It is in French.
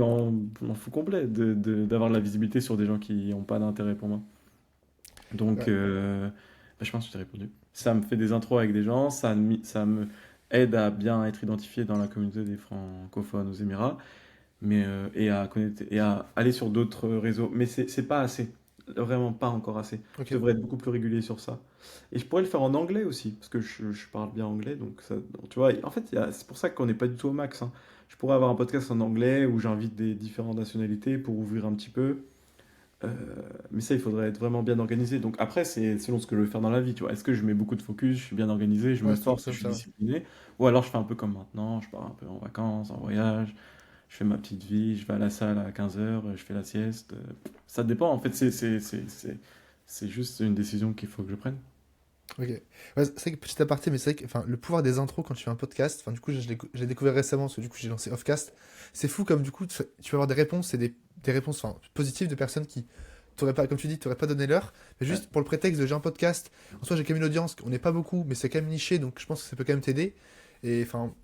en fou complet d'avoir de la visibilité sur des gens qui n'ont pas d'intérêt pour moi. Donc, Ouais, bah, je pense que je t'ai répondu. Ça me fait des intros avec des gens, ça me aide à bien être identifié dans la communauté des francophones aux Émirats, et à connaître, et à aller sur d'autres réseaux. Mais c'est pas assez. Vraiment pas encore assez. Je ok. devrais être beaucoup plus régulier sur ça. Et je pourrais le faire en anglais aussi, parce que je parle bien anglais, donc ça, tu vois, en fait, c'est pour ça qu'on n'est pas du tout au max, hein. Je pourrais avoir un podcast en anglais où j'invite des différentes nationalités pour ouvrir un petit peu. Euh, mais ça, il faudrait être vraiment bien organisé. Donc après, c'est selon ce que je veux faire dans la vie, tu vois. Est-ce que je mets beaucoup de focus, je suis bien organisé, je Ouais, me c'est toujours force, ça, je suis ça, ouais. discipliné, ou alors je fais un peu comme maintenant, je pars un peu en vacances, en voyage, je fais ma petite vie, je vais à la salle à 15 heures, je fais la sieste. Ça dépend, en fait, c'est juste une décision qu'il faut que je prenne. Ok. Ouais, c'est vrai que petit aparté, mais c'est vrai que enfin, le pouvoir des intros quand tu fais un podcast, enfin, du coup, je l'ai découvert récemment, parce que du coup, j'ai lancé Offcast. C'est fou comme du coup, tu vas avoir des réponses, et des réponses enfin, positives de personnes qui t'auraient pas, comme tu dis, t'auraient pas donné l'heure, mais Ouais. juste pour le prétexte de j'ai un podcast. En soi, j'ai quand même une audience, on n'est pas beaucoup, mais c'est quand même niché, donc je pense que ça peut quand même t'aider. Et enfin,